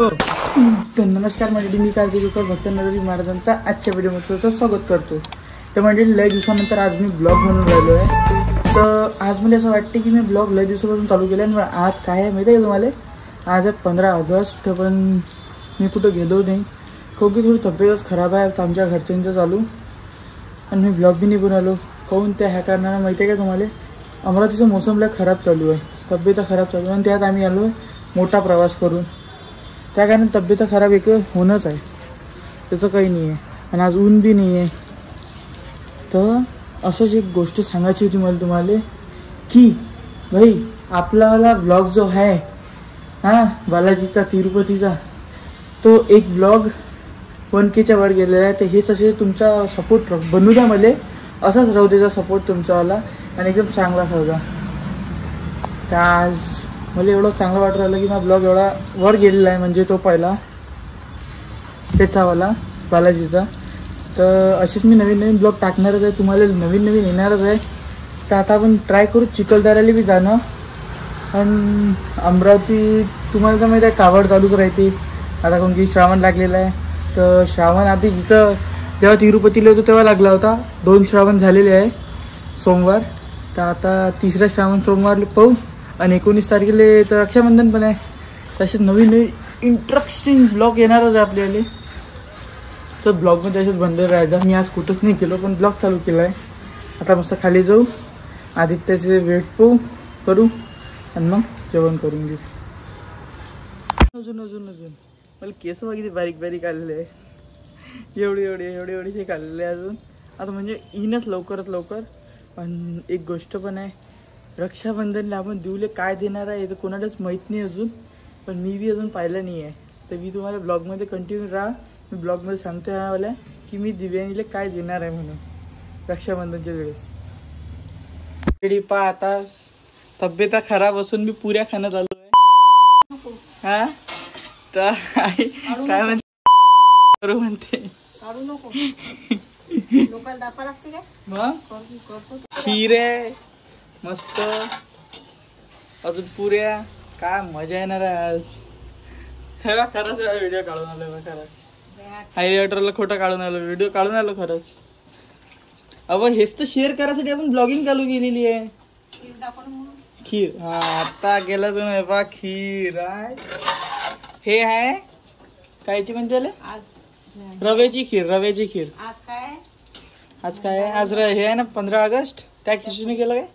तर नमस्कार मंडळी, मी कार्तिक भक्त नरहरी महाराजांचा आजच्या व्हिडिओमध्ये स्वागत करतो. तर मंडळी, लय दिवसानंतर आज मी ब्लॉग बनवून राहिलो आहे. तर आज मला असं वाटते की मी ब्लॉग लय दिवसापासून चालू केला आहे. आज काय आहे माहिती आहे तुम्हाला? आज 15 ऑगस्ट, पण मी कुठं गेलो नाही काहून की थोडी तब्येतच खराब आहे आमच्या घरच्यांचं चालू. आणि मी ब्लॉग बी नाही बनवलो काहून त्या ह्या कारणानं माहिती आहे का तुम्हाला? अमरावतीचं मोसम लय खराब चालू आहे, तब्येत खराब चालू आहे. आणि त्यात आम्ही आलो मोठा प्रवास करून, त्या कारण तब्येत खराब एक होणंच आहे, त्याचं काही नाही आहे. आणि आज ऊन बी नाही आहे. तर असंच एक गोष्ट सांगायची होती मला तुम्हाला की भाई, आपलावाला ब्लॉग जो आहे बालाजीचा तिरुपतीचा, तो एक ब्लॉग 1Kच्या वर गेलेला आहे. तर हेच असे तुमचा सपोर्ट बनू द्या मला, असाच राहू द्याचा सपोर्ट तुमचावाला, आणि एकदम चांगला ठेवता. तर आज मला एवढं चांगलं वाटत राहिलं की माझा ब्लॉग एवढा वर गेलेला आहे, म्हणजे तो पहिला त्याचावाला बालाजीचा. तर असेच मी नवीन नवीन ब्लॉग टाकणारच आहे, तुम्हाला नवीन नवीन येणारच आहे. तर आता आपण ट्राय करू चिखलदऱ्याला बी जाणं. आणि अमरावती तुम्हाला तर माहिती आहे कावड चालूच राहते आता, कारण की श्रावण लागलेला आहे. तर श्रावण आपली जिथं जेव्हा तिरुपतीला होतो तेव्हा लागला होता. 2 श्रावण झालेले आहे सोमवार. तर आता 3रा श्रावण सोमवारला पाहू. आणि 19 तारखेला तर रक्षाबंधन पण आहे. तसेच नवीन नवीन इंटरेस्टिंग ब्लॉग येणारच आहे आपल्याला. तर ब्लॉगमध्ये असेच बनले राहायचा. मी आज कुठंच नाही केलो, पण ब्लॉग चालू केला आहे. आता मस्त खाली जाऊ, आदित्याचे वेट पाहू करू, आणि मग जेवण करून घेऊ. अजून अजून अजून मला केस वगैरे बारीक बारीक आलेले आहे, एवढे काढलेले आहे अजून. आता म्हणजे येईनच लवकरात लवकर. पण एक गोष्ट पण आहे, रक्षाबंधनला आपण देऊले काय देणार आहे हे तर कोणालाच माहीत नाही अजून. पण मी बी अजून पाहिलं नाही आहे. तर मी तुम्हाला ब्लॉगमध्ये कंटिन्यू राहा. मी ब्लॉगमध्ये सांगतो ह्यावाल्या की मी दिव्यानीला काय देणार आहे म्हणून रक्षाबंधनच्या वेळेस. रेडी पा, आता तब्येत खराब असून मी पुऱ्या खाण्यात आलो आहे. हा तर काय म्हणते खीर आहे मस्त, अजून पुऱ्या. काय मजा येणार आहे आज. खरंच व्हिडिओ काढून आलो बा, खरंच हायलायटरला खोटं काढून आलो, व्हिडिओ काढून आलो खरंच. अव हेच तर शेअर करायसाठी आपण ब्लॉगिंग चालू केलेली आहे. खीर, हा आता गेला तुम्ही बा. खीर आहे, हे आहे कायची म्हणते रव्याची खीर. रव्याची खीर. आज काय आहे? आज हे आहे ना 15 ऑगस्ट. त्या खिचडीने केलं काय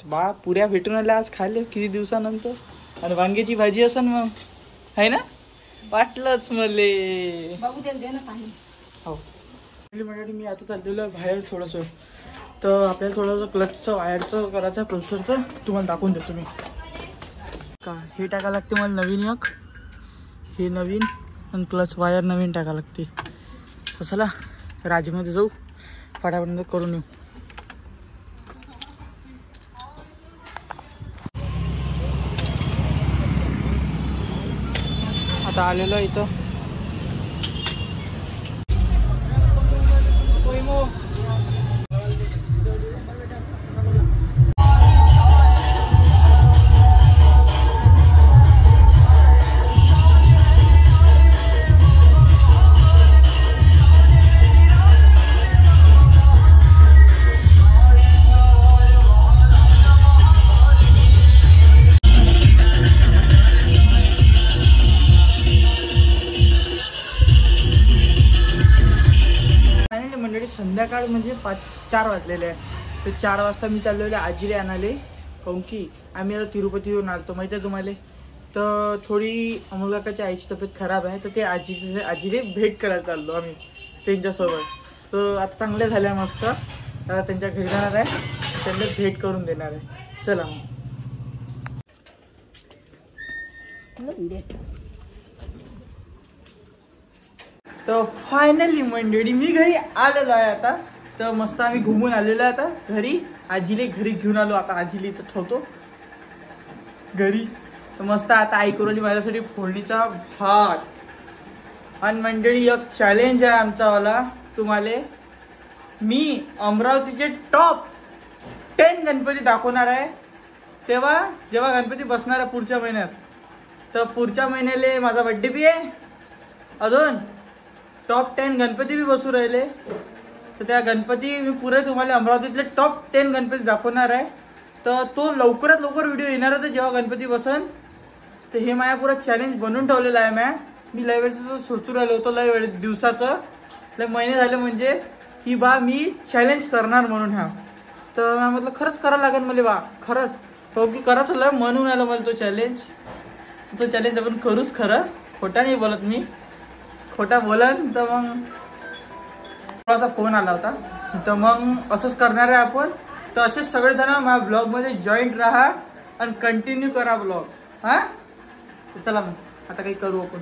बा. पुऱ्या भेटून आल्या आज खाल्ले किती दिवसानंतर. आणि वांग्याची भाजी असन मग, आहे ना? वाटलंच मले. हो मंडळी, मी आता चाललेलो आहे बाहेर थोडंसं. तर आपल्याला थोडंसं क्लचचं वायरचं करायचं, पल्सरचं तुम्हाला दाखवून देतो मी. का हे टाकायला लागते मला नवीन एक, हे नवीन, आणि क्लच वायर नवीन टाकायला लागते. तर चला राजमध्ये जाऊ, फटाफट करून येऊ. आता आलेलो इथं. संध्याकाळ म्हणजे 4 वाजलेले आहे. तर 4 वाजता मी चाललेले आजीले आणाले, काहून की आम्ही आता तिरुपतीवरून आलतो माहिती आहे तुम्हाला. तर थोडी अमोल काकाच्या आईची तब्येत खराब आहे, तर ते आजीले भेट करायला चाललो आम्ही त्यांच्यासोबत. तर आता चांगल्या झाल्या मस्त. आता त्यांच्या घरी जाणार आहे, त्यांना भेट करून देणार आहे. चला मग. तर फायनली मंडळी मी घरी आलेलो आहे आता. तर मस्त आम्ही घुमून आलेलो आहे आता घरी. आजीले घरी घेऊन आलो. आता आजीले इथं ठेवतो घरी. तर मस्त आता आई करून माझ्यासाठी फोडणीचा भात. आणि मंडळी एक चॅलेंज आहे आमचावाला तुम्हाला. मी अमरावतीचे टॉप 10 गणपती दाखवणार आहे. तेव्हा जेव्हा गणपती बसणार आहे पुढच्या महिन्यात, तर पुढच्या महिन्याला माझा बर्थडे बी आहे, अजून टॉप 10 गणपती बी बसू राहिले. तर त्या गणपती मी पुरे तुम्हाला अमरावतीतले टॉप 10 गणपती दाखवणार आहे. तर तो लवकरात लवकर व्हिडिओ येणार आहे जेव्हा गणपती बसन. तर हे माझ्या पुरा चॅलेंज बनवून ठेवलेलं आहे. मी लय वेळेचं सोचू राहिलो होतो, लय वेळ दिवसाचं, लय महिने झाले म्हणजे की बा मी चॅलेंज करणार म्हणून. ह्या तर म्हटलं खरंच करावं लागेल मला बा, खरंच हो की करायचं लय म्हणून आलं मला तो चॅलेंज. आपण करूच, खरं खोटा नाही बोलत मी, खोटा बोलन तर मग थोडासा फोन आला होता. तर मग असंच करणार आहे आपण. तर असेच सगळेजण माझ्या ब्लॉगमध्ये जॉईंट राहा आणि कंटिन्यू करा ब्लॉग. हां चला मग आता काही करू आपण.